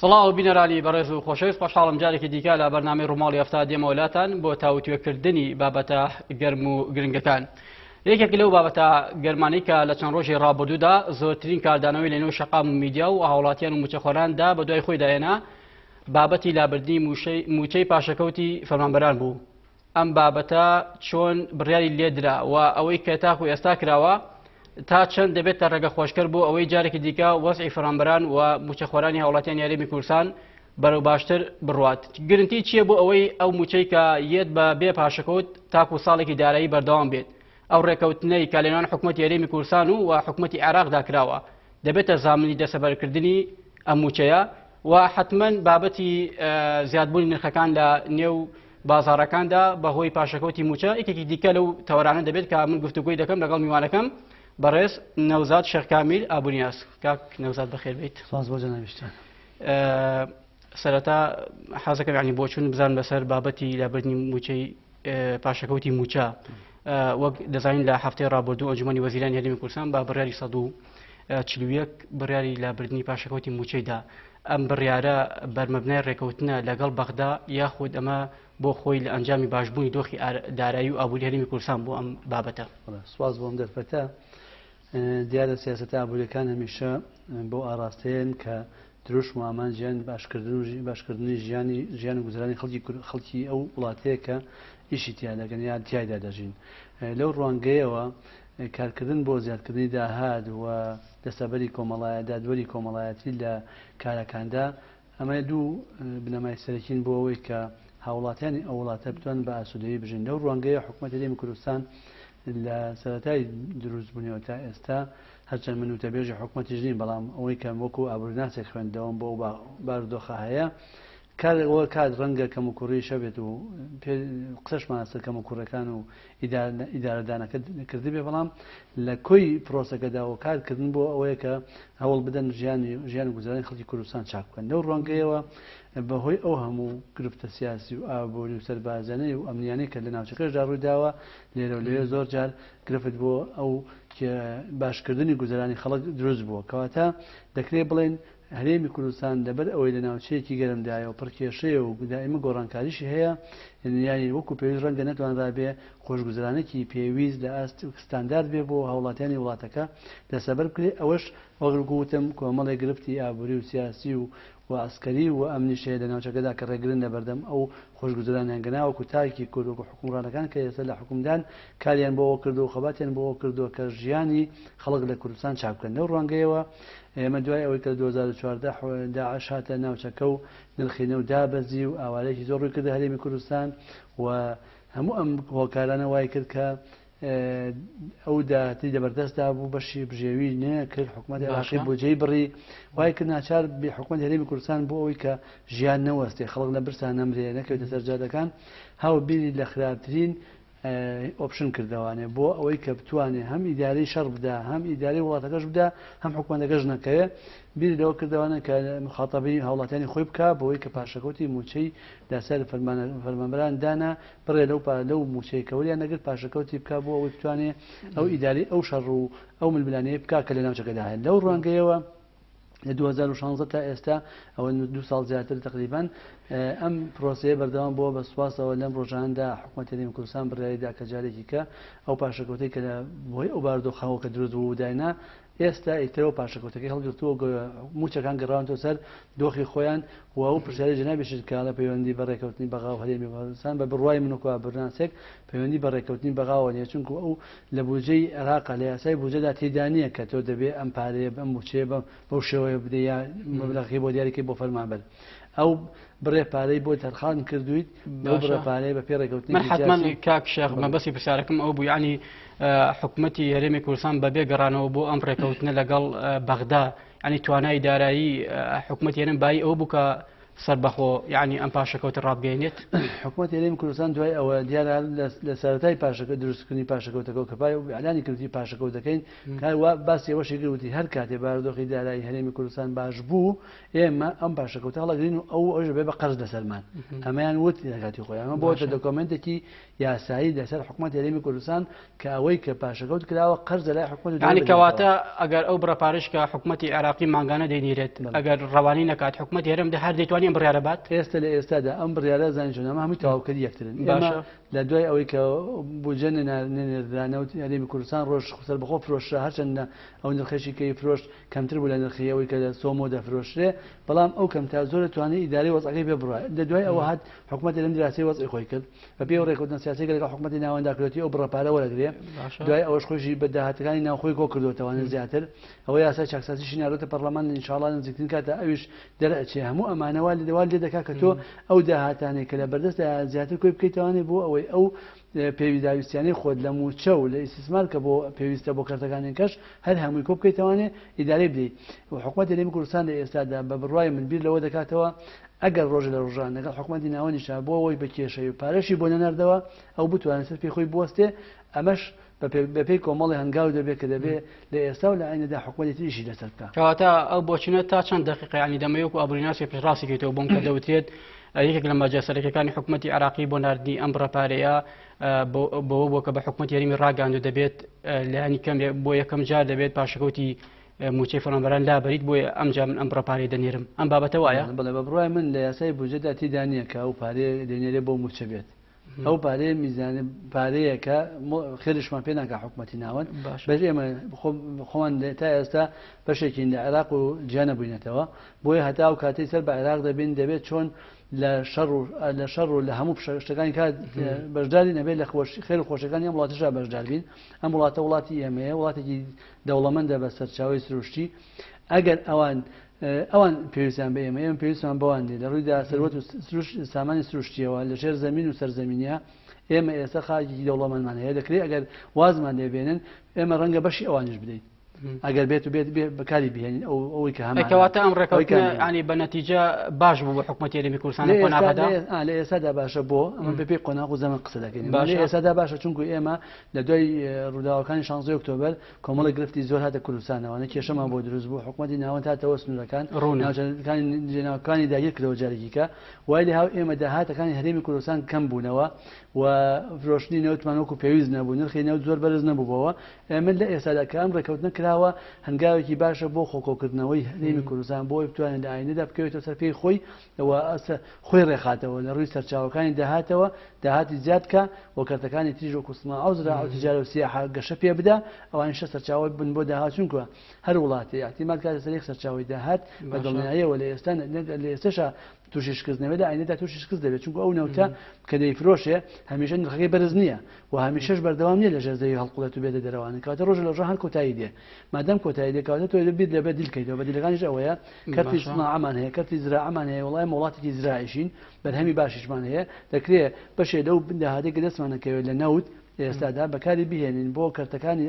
سڵاو بینەرانی بەڕێز و خۆشەویست خۆشحاڵم جارێکی دیکە لە بەرنامەی ڕۆماڵی هەفتا دێمە وڵاتان بۆ تاوتوێکردنی بابەتە گەرم و گرنگەکان. یەکێک لەو بابەتە گەرمانەی کە لە چەند ڕۆژی ڕابردوودا زۆرترین کاردانەوەی لە نێو شەقام و میدیا و هاوڵاتیان و موچەخۆراندا بە دوای خۆی داهێنا بابەتی لابردنی موچەی پاشەکەوتی فەرمانبەران بوو. ئەم بابەتە چۆن بڕیاری لێدرا و ئەوەی کە تاکو ئێستا کراوە تا چەند دەبێتە ڕێگە خۆشکەر بۆ ئەوەی جارێکی دیکە وەزعی فەرمانبەران و موچەخۆرانی هاوڵاتیان یاریمی کوردستان بەرەو باشتر بڕوات. گرنگی چییە بۆ ئەوەی ئەو موچەی کە یەت بە بێ پاشەکەوت تاکو ساڵێکی دارایی بەردەوام بێت؟ ئەو ڕێکەوتنەی کە لەنێوان حکوومەتی یاریمی کوردستان و حکوومەتی عێراقدا کراوە دەبێتە زامنی دەسەبەرکردنی ئەم موچەیە و حتمەن بابەتی زیادبوونی نرخەکان لە نێو بازاڕەکاندا بەهۆی پاشەکەوتی موچە یەکێکی دیکە لەو تەوەرانە دەبێت کە من گفتوگوی دەکەم لەگەڵ میوانەکەم بەڕێز نەوزاد شێخ کامیل ئابوونیاس. کاک نەوزاد بەخێر بیت. سپاس بۆ جەنابیشتان. سەرەتا حەزەکەم یعنی بۆ چوون بزانم لەسەر بابەتی لابردنی موچەی پاشەکەوتی موچە وەک دەزانین لە هەفتەی ڕابردوو ئەنجومەنی وەزیرانی هەرێمی کوردستان با بڕیاری 141 بڕیاری لابردنی پاشەکەوتی موچەیدا. ئەم بڕیارە بەرمەبنای ڕێکەوتنە لەگەڵ بەغدا یاخود ئەمە بۆ خۆی لە ئەنجامی باشبوونی دۆخی دارایی و ئابووری هەرێمی کوردستان بۆ ئەم بابەتە. سپاس بۆم دەرفەتە. دیارە سیاسەتە ئابووریەکان هەمیشە بۆ ئاراستەیەن کە دروش و ئامان ژیان باشکردنی ژیان و گوزارانی خەڵکی ئەو وڵاتەیە کە ئیشی تیا دەکەن یان تیایدا دەژین. لەو ڕوانگەیەوە کارکردن بۆ زیادکردنی داهات و دەستەبەری کۆمەڵایەت دادوەری کۆمەڵایەتی لە کارەکاندا ئەمە دوو بنەمای سەرەکین بۆ ئەوەی کە هاوڵاتیانی ئەو وڵاتە بتوان بە ئاسوودەیی بژین. لەو ڕوانگەیە حکوومەتی هەرێمی کوردستان لە سەرەتای دروستبوونیەوە تا ئێستا هەرچەند من وتەبێژی حکوومەتی ژنین بەڵام ئەوەی کە وەکو ئابوورناسێک خوێندەوەم بۆ بارودۆخە هەیە کارەوە کات ڕەنگە کەم و کوڕی شەبێت و قسەشمان سەر کەم و کوڕەکان و ئیدارەدانەکە کردی بێ بەڵام لە کۆی پرۆسەکەدا و کارکردن بۆ ئەوەیە کە هەوڵ بدەن ژیان و گوزارانی خەڵکی کوردستان چاک بکەن. لەو ڕوانگەیەوە بەهۆی ئەو هەموو گروپتە سیاسی و ئابووری و سەربازانەی و ئەمنیانەی کە لە ناوچەکەشدا ڕوویداوە لێرە و لێرە زۆر جار گرفت بۆ ئەو باشکردنی گوزارانی خەڵک دروست بووە کەواتە دەکرێت بڵێن هەرێمی کوردستان لەبەر ئەوەی لە ناوچەیەکی گەرمدایە و پڕکێشەیە و دائیمە گۆڕانکاریشی هەیە یانی وەکو پێویست ڕەنگە نەتوانرا بێ خۆشگوزرانێکی پێویست لە ستاندارد بێ بۆ هاوڵاتیانی وڵاتەکە دەسەبەر بکرێت. ئەوەش وەگوتم کۆمەڵی گرفتی ئابووری و سیاسی و ئەسکەری و ئەمنیشەیە لە ناوچەکەدا کە ڕێگرن لە بەردەم ئەو خۆشگوزرانیان گەناوەکو تاکی کورد و حکومڕانەکان کە ئێستا لە حکومدان کاریان بۆەوە کردو و خەباتیان بۆەوە کردووە کە ژیانی خەڵک لە کوردستان چاک بکەن. لەو ڕوانگەیەوە ئێمە دوای ئەوەی کە 2014 داعش هاتە ناوچەکە و نرخینە و دابەزی و ئاوارەیەکی زۆر ڕووی کردە هەرێمی کوردستان و هەموو ئەم هۆکارانە وای کرد کە ئەو داهاتی دەبەردەستدا بوو بەشی بژێوی نەکرد حکوومەت عێراقی بۆجێی بڕی وای کرد ناچار بێ حکوومەت هەرێمی کوردستان بۆ ئەوەی کە ژیان نەوەستێ خەڵک لە برسان نەمرێ نەکەوێتە سەرجادەکان هاو بیری لە خراپترین ئۆپشن کردوانێ بۆ ئەوەی کە بتوانێت هەم ئیدارەی شەڕ بدا هەم ئیدارەی وڵاتەکەش بدا هەم حکوومەتەکەش نەکەوێت بیری لەوە کردوانە کە مخاتەبی هاوڵاتیانی خۆی بکە بۆەوەی کە پاشەکەوتی موچەی لەسەر فەرمانبەران دانا بڕێ لەو موچەی کەوریان نەگرت پاشەکەوتی بکە بۆ ئەوەی بتوانێت ئەو ئیداری ئەو شەڕ و ئەو ململانەیە بکە کە لە ناوچەکەدا هەیە. لەو ڕوانگەیەوە لە 2016 تا ئێستا ئەوە 2 ساڵ زیاتر تقریبان ئەم پرۆسەیە بەردەوام بۆ بە سوپاسەوە لەم ڕۆژاندا حکوومەتی هەرێمی کوردستان بڕیاریدا کە جارێکی کە ئەو پاشەکەوتەی کە بۆی ئەو بارودۆخەوە کە دروست بوو داینا ئێستا ئیترەوە پاشەکەوتەکەی هەڵگرتووە موچەکان گەڕاونەوە سەر دۆخی خۆیان و ئەو پرسیاری جەنابیشت کە لە پەیوەندی بە ڕێکەوتنی بەغا و هەرێمی کوردستان بە بڕوای من وەکو ئابوورناسێک پەیوەندی بە ڕێکەوتنی بەغاوە نیە چونکە ئەو لە بودجەی عێراقا لە یاسای بودجەدا تێدا نییە کە تۆ دەبێت ئەم پارەیە بەم موچەیە بەو شێوەیە بدەیە یا مەبلەغی بۆ دیاریکەی بۆ فەرمانبەر ئەو بڕێ پارەی بۆ تەرخان کردویت ئەو بڕێ پارەی بە پێ ڕێکەوتنی من حتمما کاک شێخ مەبەستی پرسیارەکەم ئەو بوو یعنی حکوومەتی هەرێمی کوردستان بەبێ گەڕانەوە بۆ ئەم ڕێکەوتنە لەگەڵ بەغدا ینی توانای دارایی حکوومەتی هێرم بای ئەو بوو کە سربەخۆ یعنی ئەم پاشەکەوت ڕابگەینێت حکوومەت هێرێمی کوردستان دوای ئەوە دیارە لە سەرەتای پاشەکە دروستکردنی پاشەکەوتەکە کە پای ئەعلانی کردی پاشەکەوت دەکەین کار باسی ئەوەشی گرتی هەر کاتێ بارودۆخی دارایی هەرێمی کوردستان باش بوو ئێمە ئەم پاشەکەوتە هەڵەگرین و ئەوش بێ بە قەرز لەسەرمان ئەمەیان وتی لە کاتی خۆیان ئەمە بۆتە دۆکۆمنتێکی یاسایی لەسەر حکوومەت هێرێمی کوردستان کە ئەوەی کە پاشەکەوت کراوە قەرز لای حکوومەت ینی کەواتە ئەگەر ئەو بڕەپارش کە حکوومەتی عێراقی ماگانە دەینێرێت ئەگەر ڕەوانی نەکات حکوومەت هێرم دە هەر دەیتوانین بڕیارە بات ئێستا لە ئێستادا ئەم بڕیارە زانیشتنامە هەمووی تەواوکردی یەکترن ئێمە لە دوای ئەوەی کە بودجە نێردرانەوت هەرێمی کوردستان ڕۆژ سەر بەخۆ فرۆشرا هەرچەندە ئەو نرخێکی کەی فرۆشت کەمتر بوو لە نرخی ئەوەی کە لە سۆمۆ دەفرۆشرێ بەڵام ئەو کەم تا زۆر توانێت ئیداری وەزعەکەی پێ بڕوە لە دوای ئەوە هات حکوومەت لەم دراسی وەزعی خۆی کرد بە پێی ڕێکوتنە سیاسی لەگەڵ حکوومەتی ناوەنداکرێتی ئەو بڕەپارە وەرەگرێ دوای ئەوەش خۆشی بە داهاتەکانی ناوخۆی کۆ کردوتەوانە زیاتر ئەوە یاسا چاکساسیشی ناردۆتە پەرلەمان ئینشاڵڵا نزیکترین کاتە ئەویش دەرەچێ هەموو ئەمانەوە لە دەوال لێ دەکات کە تۆ ئەو داهاتانەی کە لە بەردەستە زیاتر کۆی بکەیتوانێت بۆ ئەوەی ئەو پێویستیانەی خۆت لە موچە و لە ئیسیسمار کە بۆ پێویستە بۆ کارتەکانی کەش هەر هەمووی کۆ بکەیتوانێت ئیدارەی بدەیت و حکوومەت هێرێمی کوردستان لە ئێستادا بە بڕوای من بیر لەوە دەکاتەوە ئەگەر ڕۆژ لە ڕۆژان لەگەڵ حکوومەتی ناوەندیشا بۆ ئەوەی بە کێشەی و پارەشی بۆ نەناردەوە ئەو بتوانێت سەر پێی خۆی بوەستێ ئەمەش بەپێی کۆمەڵی هەنگاو دەبێت کە دەبێت لە ئێستا و لە ئاینەدا حکوومەتی تریشی لەسەر بکات کەواتە ئەو بۆچینە تا چەند دقیقە ینی دەمەوێت و ئابووریناسی پێشڕاستی کەیتەوە بۆم کە دەوترێت یەکێک لە مەجەسەرەکەەکانی حکوومەتی عراقی بۆ ناردنی ئەم بڕەپارەیە بۆ کە بە حکوومەت یاریمی ڕاگەاند و دەبێت لایانی کەم بۆ یەکەم جار دەبێت پاشەکەوتی موچەی فەرمانبەران لابەریت بۆ ئەمجا من ئەم بڕەپارەی دەنێرم ئەم بابەتە وایە بڵێ بە بڕای من لە یاسای بودجەدا تێدا نییە کە ئەو پارێ دەنێرێ بۆ موچە بێت ئەو پارەیە میزانە پارەیەکە خێرشمان پێ ناکە حکوومەتی ناوەند بەش ئێمە خۆمان تا ئێستا بەشێکی لە عێراق و جیانە بووینەتەوە بۆیە هەتا و کاتەی سەر بە عێراق دەبین دەبێت چۆن لە شەڕ و لە هەموو شتەکانی کات بەشداری نەبێت لە خێر و خۆشەکانی ئەم وڵاتەشا بەشدار بین ئەم وڵاتە وڵاتی ئێمەیە وڵاتێکی دەوڵەمەندە بە سەرچاوی سروشتی ئەگەر ئەوان پێویستیان بە ئێمە پێویستمان بەوان دێ لە ڕوویدا سەروەت و سامانی سروشتیەوە لە ژێر زەمین و سەرزەمینە ئێمە ئێستا خاکی دەوڵەمەندمان هەیە دەکرێت ئەگەر وازمان لێبێنن ئێمە ڕەنگە بەشی ئەوانش بدەین ئەگەر بێت و بێت بەکاری بهێنین ئەوەی کە هەمکەواتە ئەم ڕێکەوتنی بە نەتیجە باش بوو بە حکوومەت هێرێمی کوردستان لە ئێستادا باشە بۆ ئەمە بەپێی قۆناغ و زەمە قسە دەکەین ئێستادا باشە چونکو ئێمە لە دوای ڕووداوەکانی 16 ئۆکتۆبەر کۆمەڵی گرفتی زۆر هاتە کوردستانەوەە کێشەمان بۆ دروست بوو حکوومەتی ناوەند هاتەوە سنوورەکان ڕووناوەکانی داگیرکردەوە جارێکیکە وای لە هاو ئێمە داهاتەکانی هەرێمی کوردستان کەم بوونەوە و فرۆشتنی نەوتمان وەکو پێویست نەبوو نرخی نەوت زۆر بەرز نەبووەوە من لە ئێستادا کە ئەم ڕێکەوتنە کراوە هەنگاوێکی باشە بۆ خۆکۆکردنەوەی هەرێمی کوردستان بۆی بتوانێت لە ئاینەدا بکەوێتەوە سەر پێی خۆی ڕێخاتەوە لە ڕووی سەرچاوەکانی داهاتەوە داهاتی زیاد کە وەکەتەکانی تریژ و کوسما ئەوزرا ئەو تجارە و سیاحە گەشە پێ بدە ئەوان شە سەرچاوی بن بۆ داهات چونکە هەر وڵاتی احتیمال کاتە سەرێک سەرچاوی داهات بە دڵنیاییەوە لە ئێستا لە ئێستاشە تووشی شکستنەوەدا ئاینەدا تووشی شکست دەبێت چونکە ئەو نەوتە کە دەیفرۆشێ هەمیشە نرخەکەی بەرز نییە و هەمیشەش بەردەوام نییە لە ژێردەوی هەڵقوڵێت و بێتە دەرەوانە کاتە ڕۆژ لە ڕۆژ هەر کۆتایی دێ مادەم کۆتایی دێکاتە تۆ دەبێت لەبێت دیلکەیتەوە بە دیلەکانیش ئەوەیە کەرتی سناعەمان هەیە کەرتی زراعەمان هەیە وڵای وڵاتێکی زراعیشین بەرهەمی باشیشمان هەیە دەکرێت بەشێ لەو داهاتێک دەستمانەکەوێت لە نەوت ئێستادا بەکاری بهێنین بۆ کەرتەکانی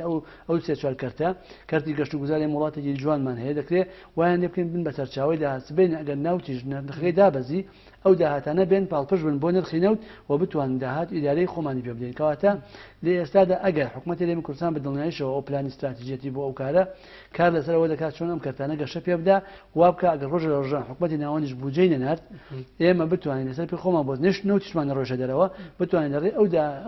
ئەو سێ چوار کەرتە کەرتی گەشت و گوزاری وڵاتێکی جوانمان هەیە دەکرێت وایان لێ بکەین بن بە سەرچاوی داهاتبێن ئەگەر ناوتیش نرخەکەی دابەزی ئەو داهاتانە بێن پاڵپش بن بۆ نرخی نەوت و بتوان داهات ئیدارەی خۆمانی پێ بدەین کەواتە لە ئێستادا ئەگەر حکوومەتی هێرێمی کوردستان بە دڵنیاییشەوە ئەو پلانی استراتیژیەتی بۆ ئەو کارە کار لەسەرەوە دەکات چۆن ئەم کەرتانە گەشە پێ بدە وا بکە ئەگەر ڕۆژ لە ڕۆژان حکوومەتی ناوەندیش بودجەی نەنارد ئێمە بتوانین لەسەر پێی خۆمان بۆ نەوتیشمانە ڕۆژە دەرەوە بتوانین لەڕێ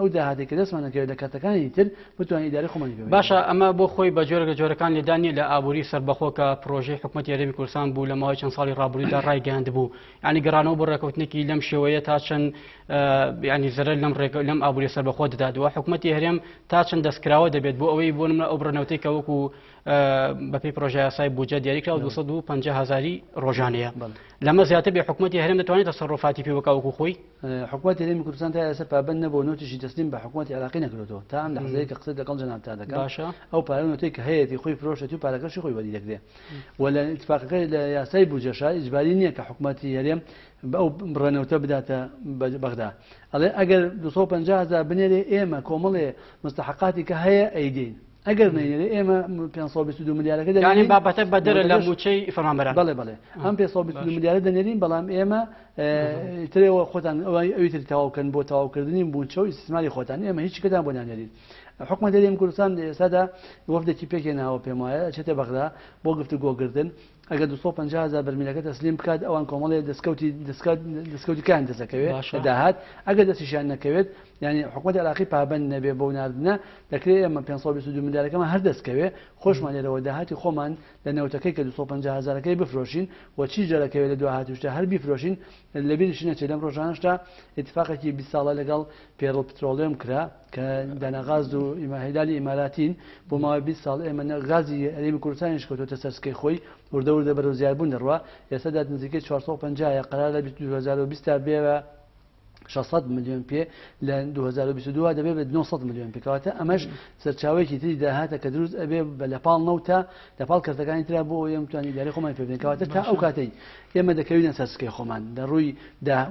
ئەو داهاتێک کە دەستمانەکەوێت لە کەرتەکانی تر بتوانین ئیدارەی خۆمانی پێ باشە ئەمە بۆ خۆی بە جۆرە جۆرەکان لێدانی لە ئابووری سەربەخۆ کە پرۆژەی حکوومەتی هێرێمی کوردستان بوو لە ماوەی چەند ساڵی ڕابردوودا ڕایگەاند بوو یعنی گەڕانەوە بۆ ڕێکەوتنێکی لەم شێوەیە تا چەند ینی زەرەر لەم ئابووری سەربەخۆ دەدادەوە حکوومەتی هەرێم تا چەند دەستکراوە دەبێت بۆ ئەوەی بۆ نمونە ئەو بڕنەوتەی کە وەکو بەپێی پرۆژە یاسای بودجە دیاریکرا 250,000 ڕۆژانەیە لەمە زیاتر بێ حکوومەتی هەرێم دەتوانێت تەسەڕوفاتی پێ بکات وەکو خۆی حکوومەتی هێرێمی کوردستان تا ئێستا پابەند نەبوو نوتیشی تەسلیم بە حکوومەتی عێراقی نەکردەوە تا ئەم لەحزەیە کە قسەی لەگەڵ جەنابتا دەکات باشە ئەو پارەنوتەی کە هەیەی خۆی فرۆشێتی و پارەکەشی خۆی وەری دەکرێت و لە ئیتفاقەکەی لە یاسای بودجەشا ئیجباری نییە کە حکوومەتی هەرێم بەو بڕەنەوتە بداتە بەغدا ئەڵێ ئەگەر 250,000 بنێرێ ئێمە کۆمەڵێ مستحقاتی کە هەیە ئەیدین ئەگەر نێنێرێ ئێمە 522 میلیارەکە دەنێرین یعنی بابەتە بەدەرە لە موچەی فەرمانبەران بەڵێ ئەم 522 میلیارە دەنێرین بەڵام ئێمە ترەوە خۆتان ئەوی تەواوکەن بۆ تەواوکردنی بوونچە و ئیسtismاری خۆتان ئێمە هیچ کەتان بۆ نانێرین حکومەت هەرێمی کوردستان ئێستادا وەفدێکی پێکێناوە پێم وایە ئەچێتە بەغدا بۆ گفتوگۆکردن ئەگەر 250,000 بەرمیلەکە تەسلیم بکات ئەوان کۆمەڵێ دەستکەوتیکان دەسەکەوێت داهات ئەگەر دەستیشان نەکەوێت یعنی حکومەتی عراقی پابەند نەبێ بۆ ناردنە دەکرێت ئێمە 522 میلیارەکەمان هەر دەستکەوێت خۆشمان لێرەوە داهاتی خۆمان لە نەوتەکەی کە 250,000ەکەی بفرۆشین و چی جەرەکەوێت لە داهاتیشتا هەر بیفرۆشین لەبیرشی نەچێت لەم ڕۆژانشتا اتفاقێکی 20 ساڵە لەگەڵ پێڕۆ پترۆلیۆم کرا کە دەنەغاز و هیدالی ئیماراتین بۆ ماوەی 20 ساڵ ئێمە غازی هەرێمی کوردستانیش کەوتۆتە سەرسکەی خۆی وردە بەرەو زیادبوون دەڕوا ئێستادا نزیکەی 450 قەرار لە 2020 بێوە 600 میلیۆن پێ لە 2022 دەبێت بە 900 میلیۆن پێکەواتە ئەمەش سەرچاوەیەکی تری داهاتە کە دروست ئەبێ لە پاڵ نەوتە لە پاڵ کەرتەکانی ترا بۆ ئێمە توانی دیاری خۆمان پێ بکەواتە تا ئەو کاتەی ئێمە دەکەوینە سەرسکەی خۆمان لە ڕووی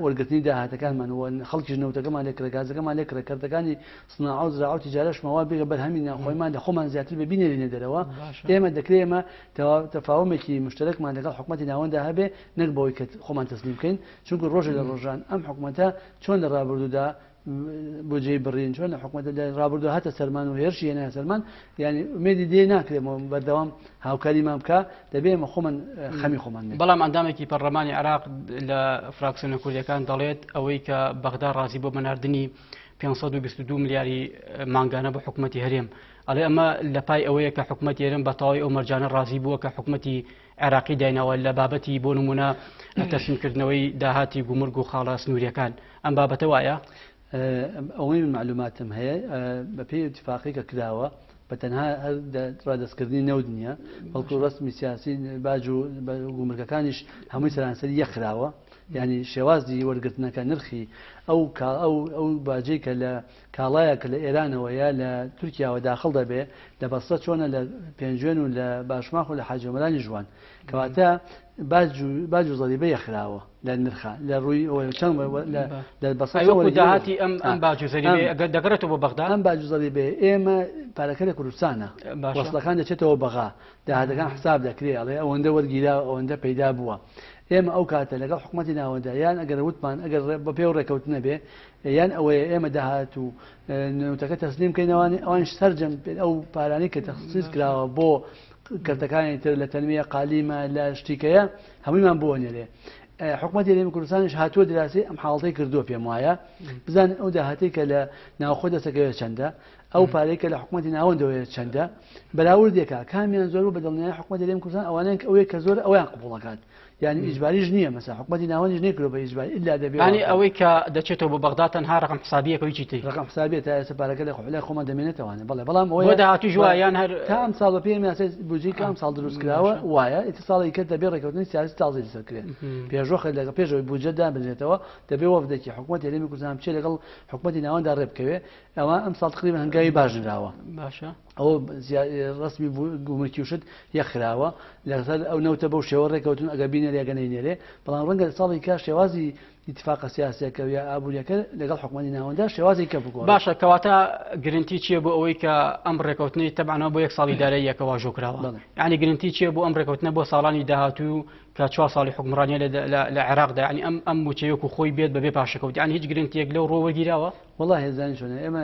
وەرگرتنی داهاتەکانمان و خەڵکیش نەوتەکەمان لێکرە گازەکەمان لێکرە کەرتەکانی سناعە و زراعە و تیجارەشمەوە بێگە بەرهەمی ناوخۆیمان لە خۆمان زیاتر ببینێرینە دەرەوە ئێمە دەکرێت ئێمە تەفاومێکی مشترەکمان لەگەڵ حکومەتی ناوەندا هەبێ نەک بەوەی کە خۆمان تەسلیم بکەین چونکە ڕۆژێ لە ڕۆژان ئەم حکومەتە چۆن لە ڕابردوودا بۆ جێی بڕین چۆن لە حکومەتە ڕابردوو هاتە سەرمان و هێرشی هێنایە سەرمان یعنی مێدی دێ ناکرێمەوە بەردەوام هاوکاریمان بکە دەبێ ئێمە خۆمان خەمی خۆمان بەڵام ئەندامێکی پەرلەمانی عراق لە فراکسیۆنە کوردیەکان دەڵێت ئەوەی کە بەغدا ڕازی بۆ بەناردنی 522 میلیاری مانگانە بە حکومەتی هەرێم ئەڵێ ئەمە لە پای ئەوەیە کە حکومەتی هەرێم بە تەواوی ئەو مەرجانە ڕازی بووە کە حکومەتی عێراقی داینەوە لە بابەتی بۆ نمونە تەسلیمکردنەوەی داهاتی گومرگ و خاڵە سنووریەکان ئەم بابەتە وایە ئەوەی معلوماتم هەیە بە پێی اتفاقی کە کراوە بە تەنها هەر ڕادەستکردنی نەود نییە بەڵکو ڕستمی سیاسی باج و گومرگەکانیش هەمووی سەرانسەری یەکراوە یعنی شێوازی وەرگرتنەکە نرخی ئەو باجەی کە لە کاڵایە کە لە ئێرانەوە یا لە تورکیاوە داخڵ دەبێ لە بەسرە چۆنە لە پێنجێن و لە باشماخ و لە حاجەمەرانی جوان کەواتە باج و زەریبە یەخراوە لە نرخە لە ڕووی چەند لە بەسەداهاتی ئەم باج و زەریبە دەگەڕێتەوە بۆ بەغدا ئەم باج و زەریبێ ئێمە پارەکە لە کوردستانە وەسڵەکان دەچێتەوە بەغا داهاتەکان حساب دەکرێت ئەڵێ ئەوەندە وەرگیرا ئەوەندە پەیدا بووە ئێمە ئەو کاتە لەگەڵ حکومەتی ناوەندا یان ئەگەر وتمان ئەگەر بە پێ و ڕێکەوتنە بێ یان ئەوەیە ئێمە داهات و نوتەکە تەسلیم بکەینەوەوانی ئەوان سەرجەم ئەو پارانی کە تەخصیص کراوە بۆ کەرتەکانی تر لە تەنمیە قالیمە لە شتیکەیە هەموویمان بۆ نێرێ حکومەتی هەرێمی کوردستانیش هاتووە دراسی ئەم حاڵەتەی کردووە پێم وایە بزان ئەو داهاتی کە لە ناوخۆ دەسەکەوێت چەندە ئەو پارەی کە لە حکومەتی ناوەندەوەیە چەندە بەراوردێکە کامیان زۆر و بەدڵنیای حکومەتی هەرێمی کوردستان ئەوانەیە ئەوەیە کە زۆر ئەویان قبوڵەکات یعنی ئیجباریش نییە مەسا حکومەتی ناوەندیش نەکرۆ بە ئیجباری ئیلا دەبێت ینی ئەوەی کە دەچێتەوە بۆ بەغدا تەنها ڕقم حسابیەکەی چیتی ڕقم حسابێت تا ئێستا پارەکە لە خۆلای خۆمان دەمێنێتەوانێ بەڵام ئەوەیە داهاتی ژوایان هەر تا ئەم ساڵ بە پێی یاسای بودجەی کە ئەم ساڵ دروست کراوە وایە ئیتیساڵی کرد دەبێت ڕێکەوتنی سیاسی تازەی سەرکرێت پێشۆخە لەگە پێشەوەی بودجەدا بنێتەوە دەبێت وەفدێکی حکومەتی هەرێمی کوردستان بچێت لەگەڵ حکومەتی ناوەندا ڕێبکەوێت ئەوە ئەم ساڵ تقریبا هەنگاوی باش نراوە باشە ئەوە ڕسمی گومرکی وشت یەخراوە لەسەر ئەو نەوتە بەو شێوە ڕێکەوتن ئەگە بینێر یاگەنەینێرێ بەڵام ڕەنگە ساڵی کا شێوازی اتفاق سیاسیەکە یا ئابوووریەکە لەگەڵ حکومەتی ناوەندا شێوازی کە بگۆ باشە کەواتە گرنتی چییە بۆ ئەوەی کە ئەم ڕێکەوتنی تەبعانەوە بۆ یەک ساڵی دارایی یەکەوە ژۆکراوە یعنی گرنتی چییە بۆ ئەم ڕێکەوتنە بۆ ساڵانی داهاتوو کە 4 ساڵی حکمڕانیە لە عێراقدا ینی ئەم موچەیەک و خۆی بێت بەبێ پاشەکەوت یان هیچ گرنتیەک لەو ڕۆوەگیراوە والله هێزانی چۆنە ئێمە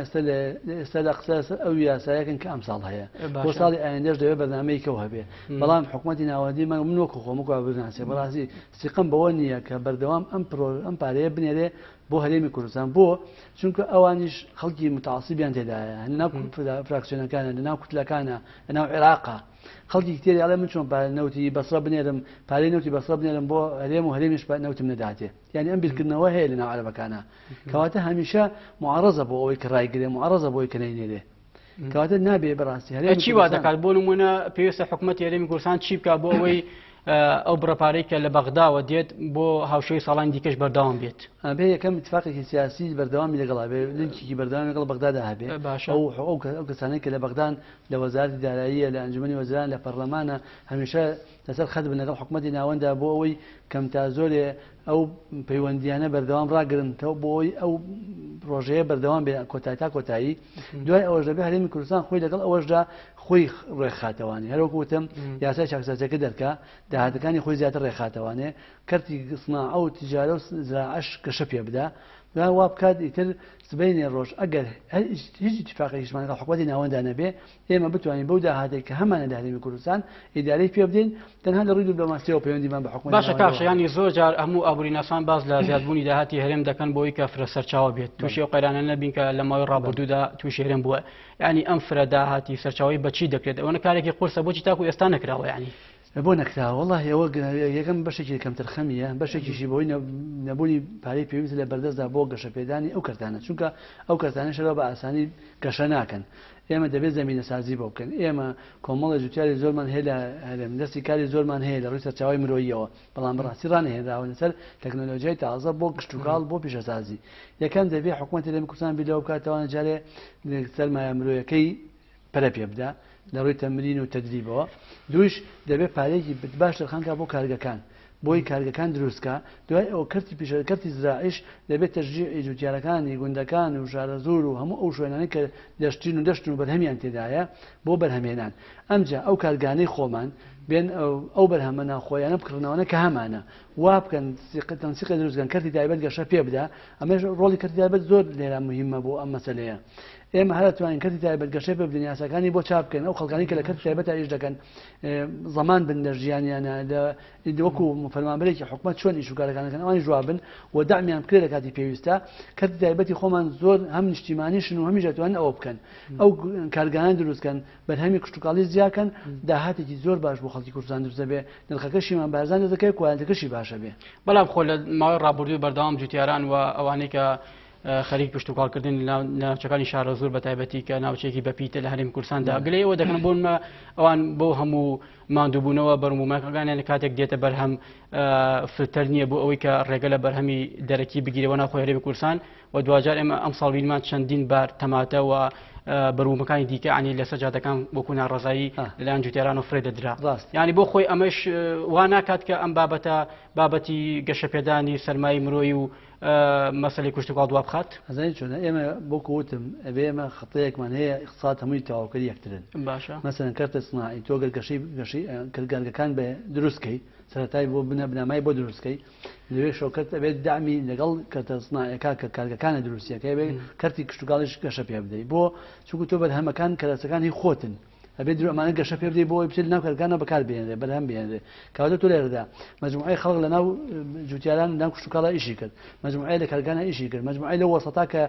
ئێستا لە قسە ئەو یاسایەکن کە ئەم ساڵ هەیە بۆ ساڵی ئایندەش دەوێت بەرنامەیەکەوە هەبێ بەڵام حکومەتی ناوەندی من وەکو خۆمکو بناسێ بەڕاستی سیقم بەوە نییە کە بەردەوام ئەم پارەیە بنێرێ بۆ هەرێمی کوردستان بۆ چونکە ئەوانیش خەڵکی متعاسیبیان تێدایە لەناو فراکسیۆنەکانە لەناو کوتلەکانە لەناو عێراقا خەڵکی کتێری ئەڵێ من چۆن نەوتی بەسرە بنێرم پارەی نەوتی بەسرە بنێرم بۆ هەرێم و هەرێمیش نەوتم نەداتێ یعنی ئەم بیرکردنەوە هەیە لەناو عەرەبەکانە کەواتە هەمیشە معارەزە بۆ ئەوەی کە ڕایگرێ معارەزە بۆی کە نەینێرێ کەواتە نابێ بەڕاستی هەرێمی چی وا دەکات بۆ نمونە پێویستە حکومەتی هەرێمی کوردستان چی بکات بۆ ئەوەی ئەو بڕەپارەی کە لە بەغداوە دێت بۆ هاوشێوەی ساڵانی دیکەش بەردەوام بێت بێ یەکەم اتفاقێکی سیاسی بەردەوامی لەگەڵا بێ لینکێکی بەردەوام لەگەڵ بەغدادا هەبێ ئەو کەسانەی کە لە بەغدان لە وەزارەتی داراییە لە ئەنجومەنی وەزیران لە پەرلەمانە هەمیشە لەسەر خەت بن لەگەڵ حکومەتی ناوەندا بۆ ئەوەی کەم تا زۆرێ ئەو پەیوەندیانە بەردەوام ڕاگرنتەوە بۆی ئەو پرۆژەیە بەردەوام بێ کۆتایی تا کۆتایی دوای ئەوەش دەبێت هەرێمی کوردستان خۆی لەگەڵ ئەوەشدا خۆی ڕێکخاتەوانێ هەروەکو وتم یاسای چاکسازیەکە دەرکا داهاتەکانی خۆی زیاتر ڕێکخاتەوانێ کەرتی سناعە و تیجارە و زراعەش گەشە پێ بدە دوای وا بکات ئیتر سبەینێ ڕۆژ ئەگەر هیچ اتفاقێکیشمان لەگەڵ حکومەتی ناوەندا نەبێ ئێمە بتوانین بەو داهاتێک کە هەمانە لە هەرێمی کوردستان ئیدارەی پێ بدەین تەنها لە ڕووی دیپلۆماسیەوە پەیوەندیمان بە حکومەت باشە کاکشە ینی زۆر جار هەموو ئابووریناسان باز لە زیادبوونی داهاتی هەرێم دەکەن بۆی کە فرە سەرچاوە بێت تووشی ئەو قەیرانە نەبین کە لە ماوەی ڕابردوودا تووشی هەرێم بووە ینی ئەم فرە داهاتی سەرچاوی بەچی دەکرێت ئەوە کارێکی قورسە بۆچی تاکو ئێستا نەکراوە ینی بۆ نەکراوە وەڵڵاهی ئەوە یەکەم بەشێکی کەم تەرخەمیە بەشێکیشی بۆی نەبوونی پارەی پێویست لە بەردەستدا بۆ گەشەپێدانی ئەو کەرتانە چونکە ئەو کەرتانەشەوە بە ئاسانی گەشە ناکەن ئێمە دەبێت زمینە سازی بۆ بکەن ئێمە کۆمەڵە جوتیاری زۆرمان هەیە لە هەرێم دەستی کاری زۆرمان هەیە لە ڕووی سەرچاوی مرۆییەوە بەڵام بەڕاستی ڕانهێنراوە لەسەر تەکنۆلۆژیای تازە بۆ گشتوکاڵ بۆ پیشەسازی یەکەم دەبێت حکوومەتی هەرێمی کوردستان بیرەوە بکاتەوە جارێ سەرمایە مرۆیەکەی پەرە پێ بدە لە ڕووی تەمرین و تەدریبەوە دویش دەبێت پارێکی باش دەرخانکە بۆ کارگەکان بۆی کارگەکان دروستکە دوای ئەو کەرتی زراعیش دەبێت تەشجیعی جوتیارەکانی گوندەکان و شارە زۆر و هەموو ئەو شوێنانەی کە دەشتین و دەشتن و بەرهەمیان تێدایە بۆ بەرهەمێنان ئەمجا ئەو کارگانەی خۆمان بێن ئەو بەرهەمە ناخۆیانە بکردنەوەنە کە هەمانە وا بکەن تەنسیقی دروستکەن کەرتی تایبەت گەشە پێ بدە ئەمەش ڕۆڵی کەرتی تایبەت زۆر لێرە مهمە بۆ ئەم مەسەلەیە ئێمە هەر توانین کەرتی تایبەت گەشەی پێ بدەین یاساکانی بۆ چاپ بکەن ئەو خەڵکانی کە لە کەرتی تایبەت ئیش دەکەن زەمان بن لە ژیانیانە وەکو فەرمانبەرێکی حکومەت چۆن ئیش و کارەکانەکەن ئەوانی جوابن و داعمیان بکرێت لە کاتی پێویستە کەرتی تایبەتی خۆمان زۆر هەم نیشتیمانیشن و هەمیش دەتوانن ئەوە بکەن ئەو کارگانان دروستکەن بەرهەمی کشتتوکاڵی زیاکەن داهاتێکی زۆر باش بۆ خەڵکی کوردستان دروست دەبێ نرخەکەشیمان بارزان دەکەی کوالەتەکەشی باشە بێ بەڵام خۆ لە ماوەی ڕابردووی بەردەوام جوتیاران و ئەوانەی کە خەریک پشتوکاڵکردن ناوچەکانی شارە زۆر بە تایبەتی کە ناوچێکی بەپیتە لە هەرێمی کوردستاندا گلەی ئەوە دەکەن بۆ ئەوان بۆ هەموو ماندووبوونەوە بەرمومەکەگانیان کاتێک دێتە بەرهەم فرتەر نییە بۆ ئەوەی کە ڕێگە لە بەرهەمی دەرەکی بگیرەوە ناوخۆی هەرێمی کوردستان و دوجار ئێمە ئەم ساڵبینمان چەندین بار تەماتە و بەرومەکانی دیکە عنی لە سەجاتەکان بۆکو ناڕزایی لەلاەن جوتیاران و فرێ دەدرا ینی بۆ خۆی ئەمەش وا ناکات کە ئەم بابەتی گەشەپێدانی سەرمای مرۆیی و مەسەلەی کوشتتوکاڵ دوا بخات ئەزانی چۆنە ئێمە بۆکو وتم ئەبێ ئێمە خەتەیەکمان هەیە اقتصاد هەمووی تەواوکەری یەکترن باشە مەسەلەن کەرتە سناعی تۆ گەر گەشەی کارگەکان بە دروستکەی سەرەتای بۆ بنەمای بۆ دروستکەی لەوێ شۆکەت ئەبێت دامی لەگەڵ کەرتە سناعەکە کە کارگەکانە دروستیەکە بێ کەرتی کشتتوکاڵیش گەشە پێ بدەیت بۆ چونکو تۆ بەرهەمەکان کەرەسەکانی خۆتن ئەبێت ئەمانە گەشە پێ بدەیت بۆ بچێت ناو کارگانە بەکار بێنێ بەرهەم بێنێ کەواتە تۆ لێرەدا مەجموعەی خەڵک لە ناو جوتیاران ناو کشتتوکاڵە ئیشی کرد مەجموعەی لە کارگانە ئیشی کرد مەجموعەی لە وەسەتا کە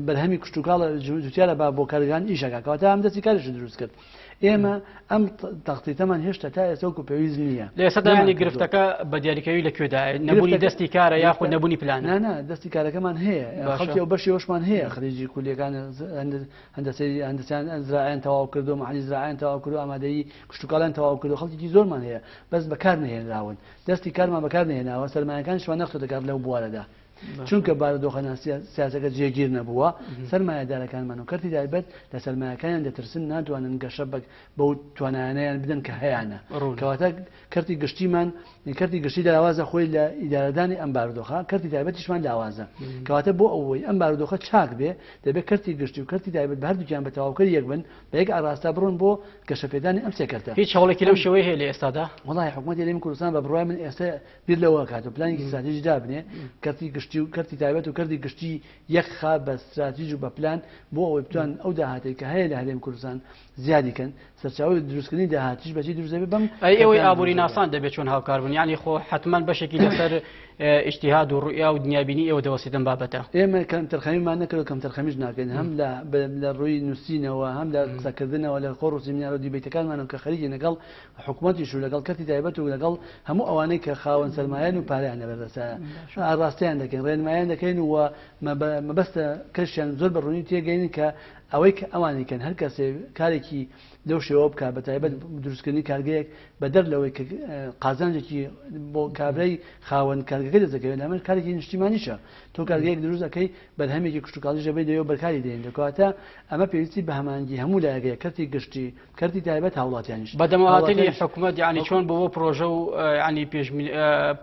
بەرهەمی کشتتوکاڵە جوتیارە بۆ کارگان ئیشەکە کەواتە ئەم دەستی کارش دروست کرد ئێمە ئەم تەختیتەمان هێشتا تا ئێستا پێویست نییە لە ئێستادا گرفتەکە بە دیاریکەوی لەکوێدا نەبوونی دەستی کارە یاخود نەبوونی پلان نه دەستی کارەکەمان هەیە خەڵکی ئەو بەشی ئەوشمان هەیە خەریجی کولیەکان هەندسیان زراعیان تەواو کردو مەحەلی زراعیان تەواو کردو ئامادەیی کشتتوکاڵیان تەواو کردو خەڵکی زۆرمان هەیە بەس بەکار نهێنراون دەستی کارمان بەکار نهێناوە سەرمایەکانیشمان نەخۆ دەکات لەو بوارەدا چونکە بارودۆخە سیاسەکە جێگیر نەبووە سەرمایەدارەکانمان و کەرتی تایبەت لە سەرمایەکانیان دەترسن ناتوانن گەشە بەو توانایانیان بدەن کە هەیەە کەواتە کەرتی گشتیمان کەرتی گشتی لاوازە خۆی لە ئیدارەدانی ئەم بارودۆخە کەرتی تایبەتیشمان لاوازە کەواتە بۆ ئەوەی ئەم بارودۆخە چاک بێ دەبێت کەرتی گشتی و کەرتی تایبەت بە هەردووکیان بە تەواوکەری یەک بن بە یەک ئاڕاستا بڕۆن بۆ گەشەپێدانی ئەم سێکەرتە هیچ هەوڵێکی لەم شێوەیە هەیە لە ئێستادا وڵای حکوومەتی هەرێمی کوردستان بە بڕوای من ئێستا بیر لەوە کات و پلانێکی استراتیژی دابنێ کەرتی گشتی و کەرتی تایبەت و کەرتی گشتی یەک خا بە استراتیژ و بە پلان بۆ ئەوەی بتوان ئەو داهاتەی کە هەیە لە هەرێمی کوردستان زیادیکەن سەرچاوی دروستکردنی داهاتیش بەچی دروست دەبێت بەم ئەوەی ئابووری ناسان دەبێت چۆن هاوکار بوون یعنی خۆ حتمما بەشێکی لەسەر ئیجتیهاد و ڕوئیا و دنیابینی ئێوە دەوەسیدن بابەتە ئێمە کەم تەرخەمیمان نەکرد کەم تەرخەمیش ناکەین هەم لە ڕووی نووسینەوە هەم لە قسەکردنەوە لە خۆڕ و سیمینار و دیبیتەکانمان کە خەریکی لەگەڵ حکوومەتیش و لەگەڵ کەرتی تایبەت و لەگەڵ هەموو ئەوانەی کە خاوەن سەرمایان و پارەیان لەبەردەسە ئاڕاستیان دەکەین ڕێنمایان دەکەین و مەبەستە کەشیان زۆر بە ڕوونی تێگەین کە ئەوەی کە ئەوانی کەن هەر کەسێ کارێکی لەو شێوە بکات بە تایبەت دروستکردنی کارگەیەک بەدەر لەوەی کە قازانجێکی بۆ کابرای خاوەن کارگەکە دەزەکەوێت لەمە کارێکی نیشتیمانیشە تۆ کارگەیەک دروست دەکەی بەرهەمێکی کشتتوکاڵی ژەبەی دەوێ بەرکاری دێن دەکاتە ئەمە پێویستی بە هەمانگی هەموو لایەکەیە کەرتی گشتی کەرتی تایبەت هاوڵاتیانیش بەدەمەواتنی حکوومەت یعنی چۆن بۆ پرۆژە و ینی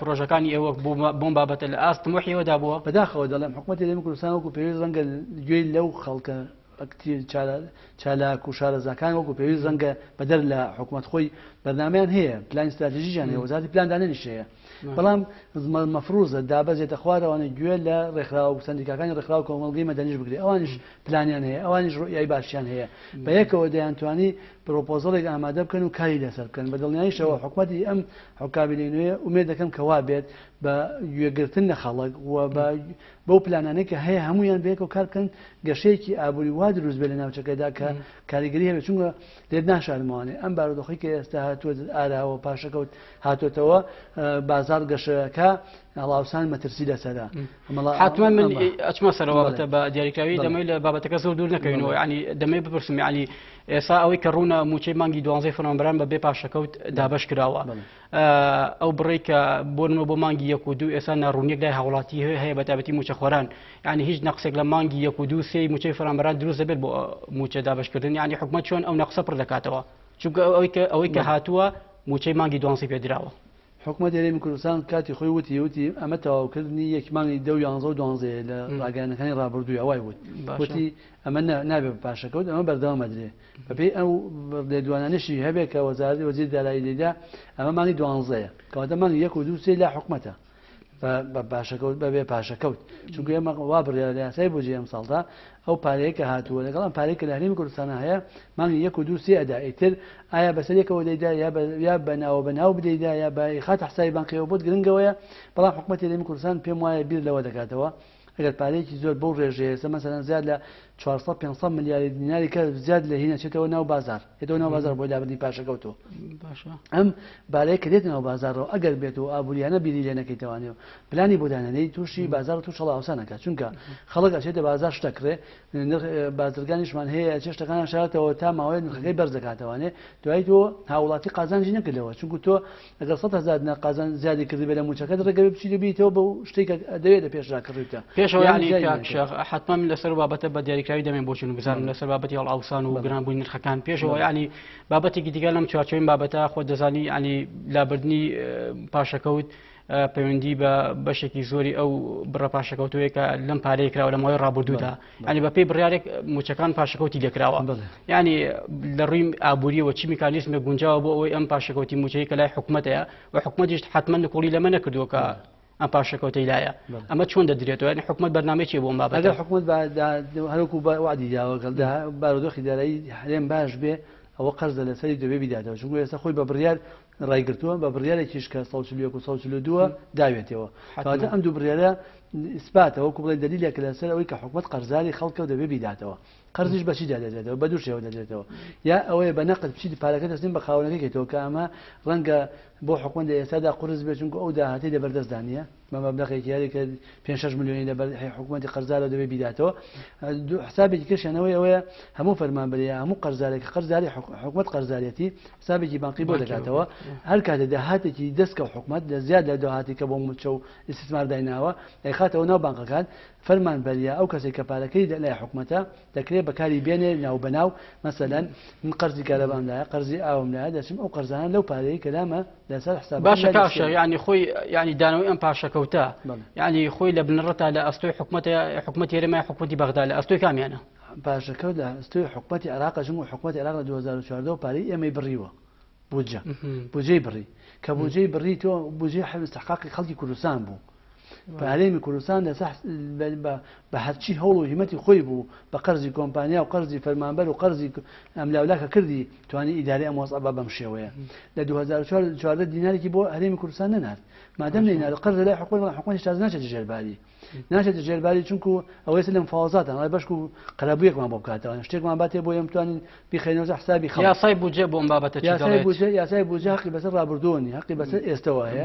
پرۆژەکانی ئێوە بۆم بابەتە لە ئاست محیەوەدا بووە بەداخەوە دەڵێم حکوومەتی لەم کوردستان وەکو پێویست ڕەنگە گوێی لەو خەڵکە چالاک و شارەزاکان وەکو پێویست ڕەنگە بەدەر لە حکوومەت خۆی بەرنامەیان هەیە پلان استراتیژیان هەیە وەزارەتی پلاندانەنیش هەیە بەڵام مەفروزە دابەزێتە خوارەوانە گوێ لە ڕێکخراوە و سندیکاکانی ڕێکخراو کۆمەڵگەی مەدەنیش بگرێت ئەوانیش پلانیان هەیە ئەوانیش ڕۆیای باشیان هەیە بە یەکەوە دەیانتوانی پرۆپۆزەڵێک ئامادە بکەن و کاری لەسەر بکەن بە دڵنیاییشەوە حکوومەتی ئەم حکامی نوێ ئومێد دەکەم کە وا بێت بە گوێگرتن لە خەڵک و بەو پلانانەی کە هەیە هەمویان بەیەکەوە کار بکەن گەشەیەکی ئابووری وا دروست بێت لە ناوچەکەدا کە کاریگەری هەبێت چونکە لێت ناشارمەوانێ ئەم بارودۆخی کە ئێستا هاتووە ئاراوە پاشەکەوت هاتوێتەوە بازار گەشەکە هەڵاوسان مەترسی لەسەردا حتمما من ئەچمە سەرەوەتە بە دیاریکراوی دەمەی لە بابەتەکە زۆر دوور نەکەوینەوە ینی دەمەی بپرسم ینی ئێستا ئەوەی کە ڕوونە موچەی مانگی 12 فەرمانبەران بە بێ پاشەکەوت دابەش کراوە ئەو بڕێ کە بۆنمە بۆ مانگی 1 و 2 ئێستا ناڕوونیەک لای هاوڵاتی هەیە بە تایبەتی موچەخۆران ینی هیچ نەقسێک لە مانگی 1 و 2 3 موچەی فەرمانبەران دروست دەبێت بۆ موچە دابەشکردن ینی حکوومەت چۆن ئەو نەقسە پڕ دەکاتەوە چونکە ئەوەی کە هاتووە موچەی مانگی 12 پێدراوە حکوومەت هەرێمی کوردستان کاتی خۆی وتی ئەمە تەواوکردنی یەک مانگی 11 لە ڕاگەیانەکانی ڕابردووی ئەوای وتی ئەمە نابێت پاشەکەوت ئەمە بەردەوام درێ بەپێی ئەو لێدوانانشی هەبێت کە وەزارەتی وەزیر دارایی لێدا ئەمە مانگی 12 کەواتە مانگی 1 و 2 3 لا حکوومەتە بە پاشەکەوت بەبێ پاشەکەوت چونکە ئێمە وا بڕیار لە یاسای بودجێ ئەم ساڵدا ئەو پارەیە کە هاتووە لەگەڵ ئەم پارەی کە لە هەرێمی کوردستانە هەیە مانگی 1 و 2 3 ئەدا ئیتر ئایا بەسەرێکەوە دەیدا یا بەناو بدەیدا یا بە خاتە حسابی بانکیەوە بۆت گرنگەوەیە بەڵام حکوومەتی هەرێمی کوردستان پێم وایە بیر لەوە دەکاتەوە ئەگەر پارەیەکی زۆر بەو ڕێژەیە مەسەلەن زیاد لە 400-500 ملیاری دیناری کە زیاد لە هینەچێتەوە ناو بازار هێتەوە ناو بازار بۆی لابردنی پاشەکەوتەوە ئەم بارەیە کە دێتەوە بازارەوە ئەگەر بێتەوە ئابوووریانە بیری لێ نەکەیتەوانەوە پلانی بۆ دانەنەی تووشی بازار و توش هەڵاوسانەکە چونکە خەڵک ئەچێتە بازار شتەکرێ بازرگانیشمان هەیە چێشتەکانیان شارێتەوە تا ماوەیە نرخەکەی بەرز دەکاتەوانێ دوای تۆ هاوڵاتی قازانجی نەکردەوە چونکە تۆ ئەگەر 100,000 قازان زیادی کردی بێ لە موچەکەت ڕێگە بچیت بیتەوە بەو شتێکە دەوێت لە پێشرا کڕیتە پێشەوە حتمما من لەسەر بابەتە بە دیاریکراوی دەمێن بۆچون بزانم لەسەر بابەتی هەڵاوسان و گرانبووی نرخەکان پێشەوە ینی بابەتێکی دیگە لەم چوارچێوەی بابەتە خۆ دەزانی ینی لابردنی پاشەکەوت پەیوەندی بە بەشێکی زۆری ئەو بڕە پاشەکەوتوەیە کە لەم پارەیە کراوە لە ماوەی ڕابردوودا ینی بە پێی بڕیارێک موچەکان پاشەکەوتی لێکراوە ینی لە ڕووی ئابووریەوە چی میکانیزمێک گونجاوە بۆ ئەوەی ئەم پاشەکەوتی موچەیە کە لای حکوومەتەیە و حکوومەتیش حتمما نکوڵی لەمە نەکردووە کە ئەم پاشەکەوتەی لایە ئەمە چۆن دەدرێتەوە ینی حکوومەت بەرنامەیەکی بۆ ئەم بابەتە ئەگەر حکوومەت هەروەکو وعدی داوە بارودۆخی دارایی هەرێم باش بێ ئەوە قەرزە لەسەری دەبێ بیداتەوە چونکە ئێستا خۆی بە بڕیار ڕایگرتووە بە بڕیارێکیش کە 142 داوێتەوە کەواتە ئەم دوو بڕیارە ئیسباتەوە وەکو بڵێ دلیلێکە لەسەر ئەوەی کە حکوومەت قەرزاری خەڵکە و دەبێ بیداتەوە قەرزیش بەچی دەدرێتەوە بە دوو شێوە دەدرێتەوە یا ئەوەیە بە نەقد بچیت پارەکە دەستین بە خاوەنەکەیتەوە کە ئەمە ڕەنگە بۆ حکوومەت لە ئێستادا قورس بێت چونکە ئەو داهاتی لەبەردەستدانیە بە مەبلەغێکی یاری کە 5-6 میلیۆنی لەبەر حکوومەتی قەرزارە دەبێ بیداتەوە حسابێکی کەشیانەوەی ئەوەیە هەموو فەرمانبەریە هەموو قەرزارێک قەرزاری حکوومەت قەرزاریەتی حسابێکی بانقی بۆ دەکاتەوە هەر کاتێ داهاتێکی دەستکە حکوومەت لە زیاد لە داهاتی کە بۆ موچە و ئیسtismار دایناوە دەیخاتەوە ناو بانکەکان فەرمانبەریە ئەو کەسێک کە پارەکەی لای حکوومەتە دەکرێت بەکاری بێنێ ناو بەناو مەسەلەن من قەرزی کارەبامدایە قەرزی ئاومدایە دەچم ئەو قەرزانە لەو پارەیە کە لامە لەسەر حساب باشە کاشە ینی خۆی ینی دانەوەی ئەم پاشەکەوتە ینی خۆی لە بنڕەتە لە ئەستۆی حکوومەتی هێرەمای حکوومەتی بەغدا لە ئەستۆی کامیانە پاشەکەوت لە ئەستۆی حکوومەتی عێراق ژم و حکوومەتی عێراق لە 2014 پارەی ئێمەی بڕیوە بودجەی بڕی کە بودجەی بڕی تۆ بودجەی استحقاقی خەڵکی کوردستان بوو هەرێمی کوردستان بە هەرچی هەوڵ و هیمەتی خۆی بوو بە قەرزی کۆمپانیا و قەرزی فەرمانبەر و قەرزی ئەملاولاکە کردی توانی ئیداری ئەم وەزعە بەم شێوەیە لە 2014 دینارێکی بۆ هەرێمی کوردستان نەنات مادەم نەینات قەرز لای حکوومەت تاز ناچێتە ژێرباری ناچێتە ژێرباری چونکو ئەوەی لەم فاوزاتان ئەڵێ بەشک و قەرەبوویەکمان بۆ بکاتەوە شتێکمان باتێ بۆ ئەم توانین بخێنەوە حسابی خەڵک یاسای بودجە بۆ ئەم بابەتە یاسای بودجە حەقی بەسەر ڕابردوونی حەقی بەسەر ئێستەوە هەیە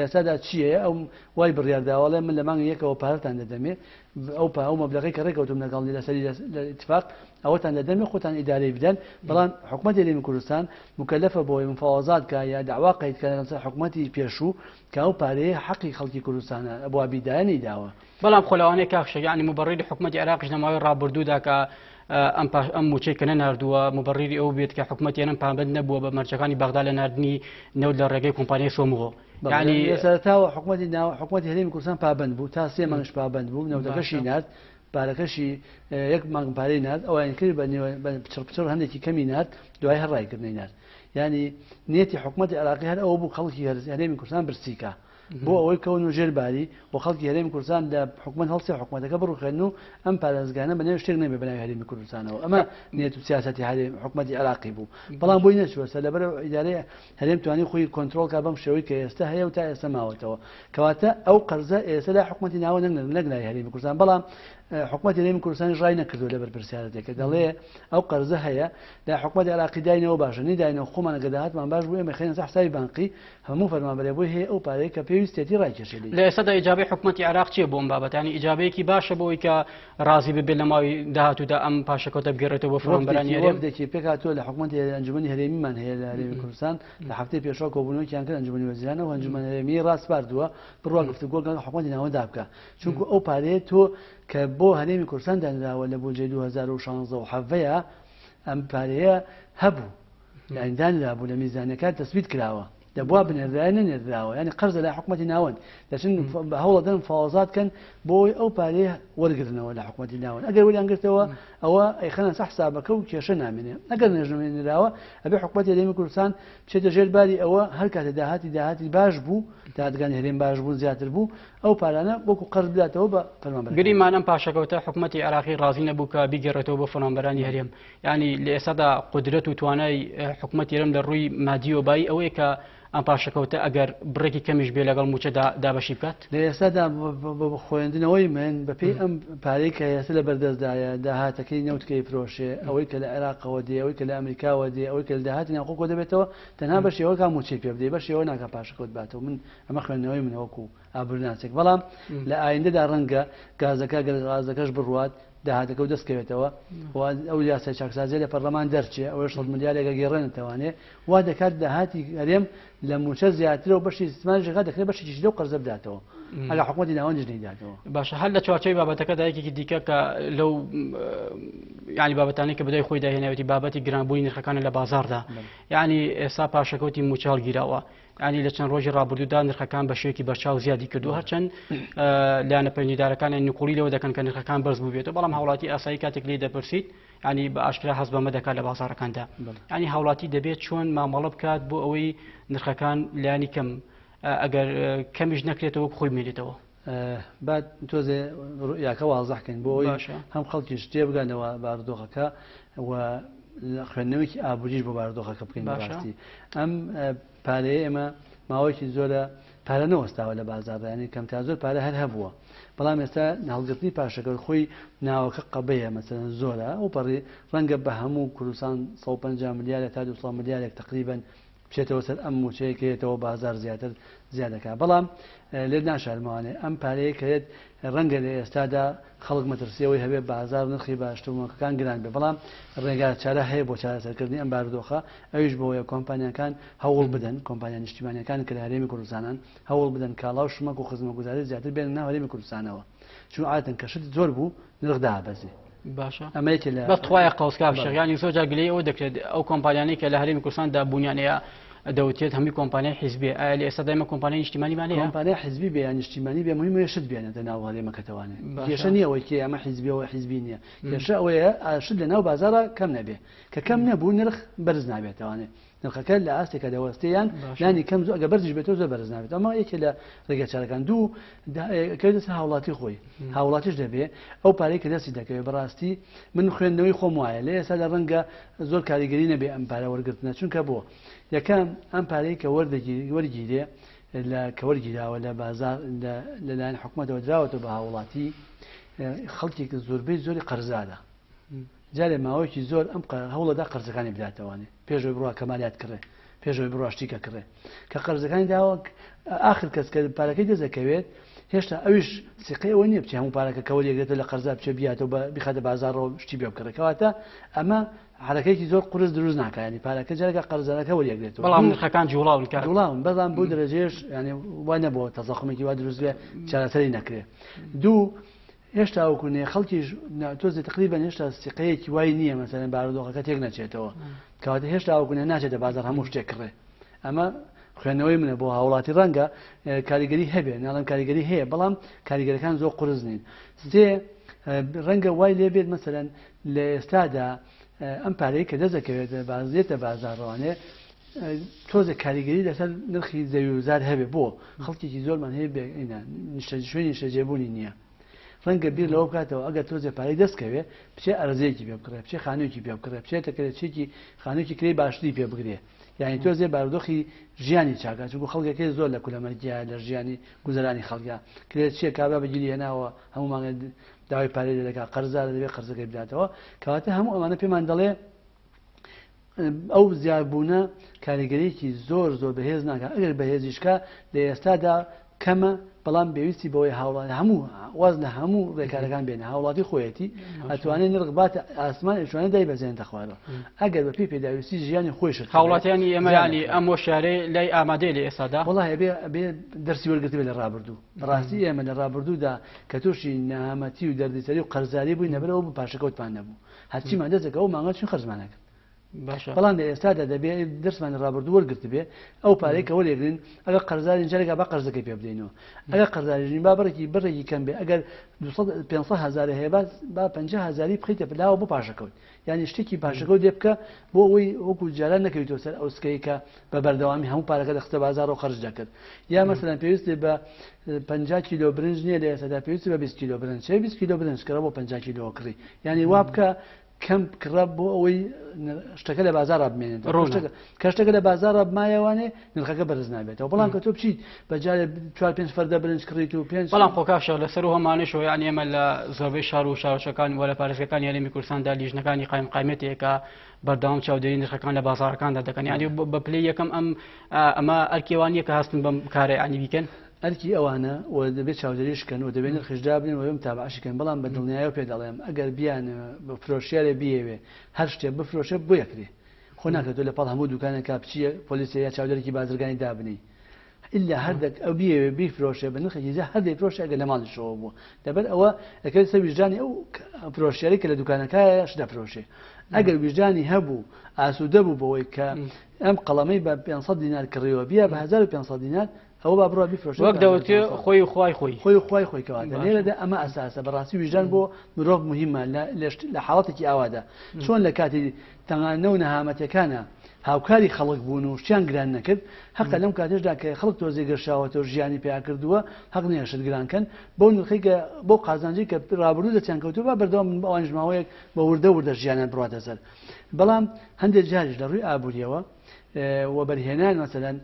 یاسادا چییە ئەو وای بڕیار بڕیارداوەڵێ من لە مانگی یەکەوە پارەتان دەدەمێ ئەو مەبلەغی کە ڕێکەوتم لەگەڵی لەسەری اتفاق ئەوەتان دەدەمێ خۆتان ئیدارەی بدەن بەڵام حکوومەتی هەرێمی کوردستان مکلفە بۆی مفاوەزات کە یا داوا قەید کە لەسەر حکوومەتی پێشوو کە ئەو پارەیە حەقی خەڵکی کوردستانە ئەبوا بیدایانی داوە بەڵام خۆلەوانەیە کاخشە یعنی مبەڕێری حکوومەتی عێراقیش لەماوەی ڕابردوودا کە ئەم موچەی کە نەناردووە مبەڕێری ئەو بێت کە حکوومەتیانم پابند نەبووە بە مەرجەکانی بەغدا لە ناردنی نەوت لە ڕێگەی کۆمپانیای سۆمغۆ یعنی سەرەتاوە حکوومەتی هەرێمی کوردستان پابند بوو تا 3 مانگش پابند بوو نەوتەکەشی نارد پارەکەشی 1 مانگ پارەی نارد ئەویان کرد بە پچڕ هەندێکی کەمی نارد دوای هەڕایکردنەی نارد یعنی نێتی حکوومەتی عێراقی هەر ئەوە بوو خەڵکی هەرێمی کوردستان برسیکە بۆ ئەوەی کەون و ژێرباری بۆ خەڵکی هەرێمی کوردستان لە حکوومەت هەڵسێ حکوومەتەکە بڕوخێن و ئەم پارێزگانە بە نێو شتێک نەبێ بەناوی هەرێمی کوردستانەوە ئەمە نێت و سیاسەتی حکوومەتی عێراقی بوو بەڵام بۆی نەچوە لەبەر ئیدارەی هەرێم توانی خۆی کۆنتترۆل کا بەم شێوەی کە ئێستا هەیە و تا ئێستا ماوەتەوە کەواتە ئەو قەرزە ئێستا لای حکوومەتی ناوە نەگلای هەرێمی کوردستان بەڵام حکوومەتی هەرێمی کوردستان ڕای نەکردو لەبەر پرسیارەتێکە دەڵێ ئەو قەرزە هەیە لای حکوومەتی عێراقی داینەوە باشە نەداینەوە خۆمان گەداهاتمان باش بوو ئێمە خێنە حسابی بانقی هەموو فەرمانبەری بۆی هەیە ئەو پارەیە کە پێویستێتی ڕایکێشێت لە ئێستادا ئیجابەی حکوومەتی عێراق چییە بۆ ئەم بابەتانی ئیجابەیەکی باشە بۆی کە ڕازی ببێت لە ماوەی داهاتوودا ئەم پاشەکەوتە بگەڕێتەوە بۆ فڕۆنبەرانی هەرێمێکی پێکهاتووە لە حکوومەتی ئەنجومەنی هەرێمیمان هەیە لە هەرێمی کوردستان لە هەفتەی پێشەوە کۆبوونەوەیان کرد ئەنجومەنی وەزیرانە و ئەنجومەن هەرێمی ڕاستپاردووە بڕوا گفتوگۆ لەگەڵ حکوومەتی ناوەدا بکە چونکە ئەو پارەیە تۆ کە بۆ هەرێمی کوردستان دانراوە لە بودجەی 2016 ئەم پارەیە هەبوو یعنی دانرابوو لە میزانەکان تەسبیت کراوە دەبوا بنێردرای نەنێردراوە ینی قەرزە لای حکوومەتی ناوەند دەچن هەوڵە دەن فاوەزاتکەن بۆی ئەو پارەیە وەرگرنەوە لە حکوومەتی ناوەند ئەگەر وەریان گرتەوە ئەوە ئەیخەنە سە حسابەکە و کێشە نامێنێ ئەگەر نێژنێنراوە ئەبێ حکوومەتی هەرێمی کوردستان بچێتە ژێرباری ئەوە هەر کاتە داهاتی باش بوو دادگانی هەرێم باش بوو زیاتر بوو ئەو پارانە وەکو قەرز بداتەوە بە فەرمانبەر گریمان ئەم پاشەکەوتە حکوومەتی عێراقی ڕازی نەبوو کە بیگەڕێتەوە بۆ فەرمانبەرانی هەرێم ینی لە ئێستادا قودرەت و توانای حکوومەتی هەرێم لە ڕووی مادی و بای ئەوەیە کە ئەم پاشەکەوتە ئەگەر بڕێکی کەمیش بێ لەگەڵ موچەدا دابەشی بکات لە ئێستادا بە خۆێندنەوەی من بەپێی ئەم پارەی کە ئێستا لە بەردەستدایە داهاتەکەی نەوتکەی فرۆشێ ئەوەی کە لە عێراقەوە دێ ئەوەی کە لە ئەمریکاوە دێ ئەوەی کە لە داهاتی ناوخۆ دەبێتەوە تەنها بە شێوەکە موچەی پێ بدەی بە شێوە ناکە پاشەکەوت باتەوە من ئەمە خوێندنەوەی منەوەکو ئابرناسێک بەڵام لە ئایندەدا ڕەنگە گازەکە غازەکەش بڕوات داهاتەکە و دەستکەوێتەوە ئەو یاسای چاکسازی لە پەرلەمان دەرچێ ئەوە 100 ملیارێکە گێڕێنێتوانێ وا دەکات داهاتی هەرێم لە موچە زیاترە و بەشی استثمارێکا دەکرێت بەشێکی لەو قەرزە بداتەوە ئەگە حکوومەتی ناوەندیش نەیداتەوە باشە هەر لە چوارچەوەی بابەتەکەدا یەکێکی دیکە کە لەو یعنی بابەتانەی کە بەدای خۆی داهێناوێتی بابەتی گرانبوونی نرخەکانە لە بازاردا یعنی ئێستا پاشەکەوتی موچال گیراوە ینی لە چەند ڕۆژی ڕابردوودا نرخەکان بە شێوەیەکی بەرچاو زیادی کردو هەرچەند لایەنە پەیوەندیدارەکان نقولی لەوە دەکەن کە نرخەکان بەرز بوو بێتەوە بەڵام هاوڵاتی ئاسایی کاتێک لێ دەپرسیت ینی بە ئاشکرا هەست بەمە دەکات لە بازارەکاندا ینی هاوڵاتی دەبێت چۆن مامەڵە بکات بۆ ئەوەی نرخەکان لایانی کەم ئەگەر کەمیش نەکرێتەوە بخۆی مێنێتەوە بعد تۆزێ یاکە وازەحکەین بۆ ئەوی هەم خەڵکیش تێ بگەنەوە بارودۆخەکە و خوێندنەوەی ئابووریش بۆ بارودۆخەکە بکەین بەڕاستی ئەم پارەیە ئێمە ماوەیەکی زۆرە پارە نەوەستاوە لە بازاردا ینی کەم تا زۆر پارە هەر هەبووە بەڵام ئێستا هەڵگرتنی پاشەکە خۆی ناوەکە قەبەیە مەسەلەن زۆرە ئەو پەڕی ڕەنگە بە هەموو کوردستان 150 ملیارێک تا 200 ملیارێک تقریبا بچێتەوە سەر ئەم موچەیەکێتەوە بازار زیاتر زیادەکە بەڵام لێ ناشارمەوانێ ئەم پارەیە کەێت ڕەنگە لە ئێستادا خەڵک مەترسیەوەی هەبێت بازار نرخی باشترمەکان گران بێ بەڵام ڕێگار چارە هەیە بۆ چارەسەرکردنی ئەم بارودۆخە ئەویش بۆیە کۆمپانیەکان هەوڵ بدەن کۆمپانیا نیشتیمانیەکان کە لە هەرێمی کوردستانن هەوڵ بدەن کاڵاو شمەک و خزمەتگوزاری زیاتر بێن ناو هەرێمی کوردستانەوە چون عادەتەن کە شت زۆر بوو نرخ دابەزێ باشە ئەمەیەکە لە بەتوایە قەوسکا شەغیانی زۆر جاگلەی ئەوە دەکرێت ئەو کۆمپانیانەی کە لە هەرێمی کوردستاندا بوونیانەیە دەوتێت هەمی کۆمپانیای حیزبی ئایا لە ئێستا دایمە کۆمپانیای نیشتیمانیمانەیە کۆمپانیای حیزبی بێ یان نیشتیمانی بێ مهمە شت بێنێتە ناو هەرێمەکەتەوانێ کێشە نییە ئەوەی کێ ئەمە حیزبیەوە حیزبی نییە کێشە ئەوەیە شت لە ناو بازارە کەم نەبێ کە کەم نەبوو نرخ بەرز نابێتەوانێ نرخەکە لە ئاستێکە دەوەستەیان لانی کەم زۆر ئەگە بەرزش بێتەوە زۆر بەرز نابێت ئەمە یەکێ لە ڕێگە چارەکان دوو کەوێتە هاوڵاتی خۆی هاوڵاتیش دەبێ ئەو پارەی کە دەستی دەکەوێت بەڕاستی من خوێندنەوەی خۆم وایە لە ئێستا لە ڕەنگە زۆر کاریگەری نەبێ ئەم پارە وەرگرتنە چونکە بۆ یەکەم ئەم پارەی کە وەرگیرێ لە کە وەرگیراوە لە بازار لەلایەن حکوومەتەوە دراوەتەوە بە هاوڵاتی خەڵکێک زۆربەی زۆری قەرزادە جارێ ماوەیەکی زۆر ئەم هەوڵەدا قەرزەکانی بداتەوانێ پێشەوەی بڕوا کەمالیات کڕێ پێشەوەی بڕوا شتیکە کڕێ کە قەرزەکانی داوە ئاخر کەس کە پارەکەی دەزەکەوێت هێشتا ئەویش سقەوە نییە بچێ هەموو پارەکە کەوە لێگرێتەوە لە قەرزا بچێ بیاتەوە بخاتە بازارڕەوە شتی بێ بکڕێتەوەتە ئەمە حرەکەیەکی زۆر قرس دروست ناکایانی پارەکە جارێکە قەرزەکە وەریەگرێتەوە بەڵام نرخەکان جوڵاون کار جوڵاون بەڵام بۆ دەرەجێش ینی وای نەبووە تەزەخمێکی وا دروست بێ چارەسەری نەکرێ دوو هێشتا وەکوونێ خەڵکیش تۆزی تقریبان هێشتا سقەیەکی وای نییە مەسەرەن بارودۆخەکە تێک نەچێتەوە کەواتە هێشتا وەکوونێ ناچێتە بازار هەموو شتێک کڕێ ئەمە خوێندنەوەی منە بۆ هاوڵاتی ڕەنگە کاریگەری هەبێ ناڵم کاریگەری هەیە بەڵام کاریگەرەکان زۆر قرس نین سێ ڕەنگە وای لێ بێت مەسەرەن لە ئێستادا ئەم پارەی کە دەزەکەوێت بازێتە بازارڕوانێ تۆزە کاریگەری لەسەر نرخی زەویوزار هەبێ بۆ خەڵکێکی زۆرمان هەیە شوێنی شەجێبوونی نییە ڕەنگە بیر لەوە بکاتەوە ئەگەر تۆزێ پارەی دەستکەوێ بچێ ئەرزەیەکی پێ بکڕێ بچێ خانوویەکی پێ بکڕێ بچێتەکە چێکی خانوویەکی کرێ باشتری پێ بگرێ یعنی تۆزێ بارودۆخی ژیانی چاکات چونکە خەڵکەکەی زۆر لە کولەمەرگیا لە ژیانی گوزەرانی خەڵکا کرێت چیە کابرا بەگیری هێناوە هەموو مانگە داوای پارەی دەکات قەرزار دەبێت قەرزەکەی بداتەوە کەواتە هەموو ئەمانە پێمان دەڵێ ئەو زیادبوونە کاریگەریەکی زۆر زۆر بەهێز ناکات ئەگەر بەهێزیشکە لە ئێستادا کەمە بەڵام پێویستی بەوەی هاوڵاتی هەموو واز لە هەموو ڕێکارەکان بێنە هاوڵاتی خۆیەتی ئەتوانێت نرخبات ئاسمان ئەشوانە دای بەزێنێتە خوارەوە ئەگەر بە پێی پێداویستی ژیانی خۆیشت هاوڵاتیانی ئێمە ینی ئەم وەشارەی لای ئامادەی لە ئێستادا وڵای بێ دەرسی وەرگرت بێ لە ڕابردوو ڕاستی ئێمە لە ڕابردوودا کە تووشی نەهامەتی و دەردیسەری و قەرزاری بووی نەبەرەوە بوو پاشەکەوتمان نەبوو هەرچیمان دەستەکە ئەو مانگە چون خەرجمانەکە بەڵام لە ئێستادا دەبێت دەرسمان ڕابردوو وەرگرت بێ ئەو پارەی کە وەرێگرین ئەگەر قەرزاری جارێکا با قەرزەکەی پێ بدەینەوە ئەگەر قەرزاریژین با بڕێکی کەم بێ ئەگەر 500,000 هەیە با 50,000 بخیتە پلاوە بۆ پاشەکەوت یعنی شتێکی پاشەکەوت دێ بکە بۆ ئەوەی وەکو جاران نەکەویتەوە سەر ئەو سکەی کە بە بەردەوامی هەموو پارەکە دەخستە بازارەوە خەرج دەکرد یا مەسەلەن پێویستی بە 50 کیلۆ برنج نییە لە ئێستادا پێویستی بە 20 کیلۆ برنج 20 کیلۆ برنج کڕە بۆ 50 کیلۆ کڕی یعنی وا بکە کەم کڕە بۆ ئەوەی شتەکە لە بازارە بمێنێت کەشتەکە لە بازارە بمایەوانێ نرخەکە بەرز نابێتەوە بەڵام کە تۆ بچیت بەجارێ 4-5 فەردە برنج کڕیت و 5 بەڵام خۆکاشە لەسەر و هەمانەشەوە یان ئێمە لە زۆربەی شار و شارۆچەکان وەرە پارێزەکان یاریمی کوردستاندا لیژنەکانی قایمەتێکە بەردەوام چاودێری نرخەکان لە بازارەکاندا دەکەن یانی بە پلەی یەکەم ئەمە ئەرکێوانیە کە هەستن بەم کارە ینی بیکەن ئەرکی ئەوانە و دەبێت چاودێریشکەن و دەبێت نرخشدا بنین و تابعشکەن بەڵام بە دڵنیایە پێ دەڵێم ئەگەر بیان بە فرۆشیارێ بیەوێ هەر شتێ بفرۆشە بۆ یەکرێ خۆ ناکرێتەوە لە پاڵ هەموو دوکانە کاپچیە پۆلیسە یا چاودێرێکی بازرگانی دابنی إلا هەردەک ئەو بیەوێ بیفرۆشێ بە نرخێکی زیاد هەردەی فرۆشە ئەگەر لە ماڵیشەوە بووە دەبێت ئەوە ئەکەوێت سەر ویژدانی ئەو فرۆشیارێک کە لە دوکانەکەیە شت دەفرۆشێ ئەگەر ویژدانی هەبوو ئاسوودە بوو بەوەی کە ئەم قەڵەمەی بە 500 دینار کڕیەوە بیا بە 1500 دینار ئەوە با بڕوا بیفرۆشێ وەک دەوتێ خۆی خوای خۆی کەواتە لێرەدا ئەمە ئەساسە بەڕاستی ویژدان بۆ مرۆڤ مهمە لە حاڵەتێکی ئاوادا چۆن لە کاتی تەنگانە و نەهامەتەکانە هاوکاری خەڵک بوون و شتیان گران نەکرد حەقە لەم کاتێشدا کە خەڵک تۆزێ گەشاوەتەوە ژیانی پێیا کردووە حەق نییە شت گرانکەن بۆ نرخیکە بۆ قازانجی کە ڕابردوو دەچیان کەوتووە با بەردەوام بە ئەوانژماوەیەک بە وردە ژیانیان بڕاتە سەر بەڵام هەندێک جاریش لە ڕووی ئابوووریەوە وەبەرهێنان مەسەلەن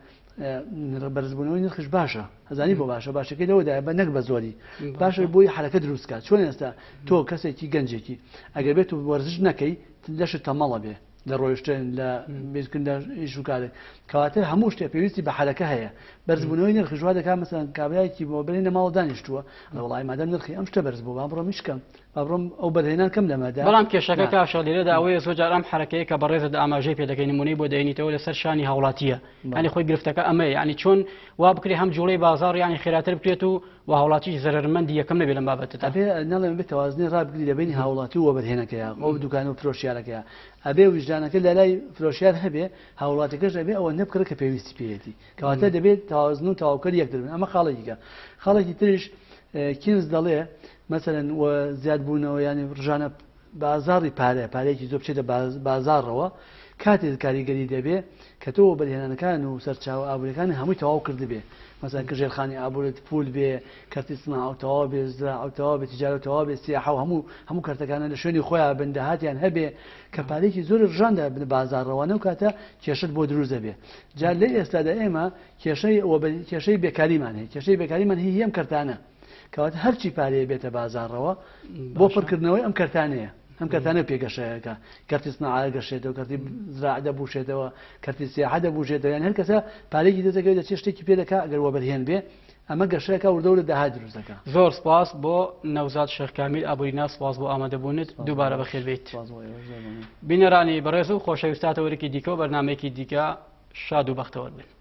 بەرزبوونەوەی نرخش باشە هەزانی بۆ باشەکەی لەوەدایە بە نەک بە زۆری باشە بۆی حرەکە دروستکات چۆن ئێستا تۆ کەسێکی گەنجێکی ئەگەر بێت و وەرزش نەکەی لەشت تەمەڵە بێ لە ڕۆیشتن لە بیرکردن ئیش و کارێک کەواتە هەموو شتێک پێویستی بە حرەکە هەیە بەرزبوونەوەی نرخش وا دەکات مەسەلەن کابرایەکی بۆ بەرینە ماڵ دانیشتووە وڵای مادەم نرخی ئەم شتە بەرز بوو با بڕۆ میشکەم با بڕۆم ئەو بەرهێنان کەم لەمەدا بەڵام کێشەکە کاشە لێرەدا ئەوەیە زۆر جار ئەم حرەکەیە کە بەڕێزە ئاماژەی پێ دەکەی نمونەی بۆ دەینیتەوە لەسەر شانی هاوڵاتیە ینی خۆی گرفتەکە ئەمەیە ینی چۆن وا بکرێ هەم جوڵەی بازار ینی خێراتر بکرێت و هاوڵاتیش زەرمەندی یەکەم نەبێت لەم بابەتە ئەبێ نەڵێم بێت تەوازنی ڕابگری لەبینی هاوڵاتی و بەرهێنەکەیە ئەو دوکان و فرۆشیارەکەیە ئەبێ وجدانەکە لە لای فرۆشیار هەبێ هاوڵاتەکەش ئەبێ ئەوە نەبکرە کە پێویستی پێێتی کەواتە دەبێت تەوازن و تاواکەر یەکتربن ئەمە خاڵێکیکە خاڵێکی تریش کینز دەڵێ مەسەلەن زیادبوونەوە ینی ڕژانە بازاڕی پارەیەکی زۆر بچێتە بازارڕەوە کاتێک کاریگەری دەبێ کە تۆ بەرهێنانەکان و سەرچاو ئابوووریەکانی هەمووی تەواو کرد بێ مەسەلەن کژێرخانی ئابوورت پول بێ کەرتی سناوتەوا بێ زراعەوتەوا بێ تیجارەتەوا بێ سیاحە و هەموو کارتەکانە لە شوێنی خۆیان بەندەهاتیان هەبێ کە پارێکی زۆر ڕژاندا بن بازارڕەوانە و کاتە کێشت بۆ دروست دەبێ جا لە ئێستادا ئێمە کێشەی بێکاریمان هەیە کێشەی بێکاریمان هی ئەم کەرتانە کەواتە هەرچی پارەیە بێتە بازارڕەوە بۆ پڕکردنەوەی ئەم کەرتانەیە ئەم کەرتانە پێگەشەکە کەرتی سناعە گەشێتەوە کەرتی زراعە دەبوشێتەوە کەرتی سیاحە دەبوژێتەوە یان هەر کەسە پارێکی دەزەکەوێت چ شتێکی پێ دەکات ئەگەر وەبەرهێن بێ ئەمە گەشەکە وردە و لە داهای دروستەکە. زۆر سپاس بۆ نەوزاد شێخ کامیل ئابوورینا، سپاس بۆ ئامادەبوونت، دووبارە بەخێر بێت. بینەرانی بەڕێز و خۆشەویستاتەوەرێکی دیکە و بەرنامەیەکی دیکە شاد و بەختەوەر بن.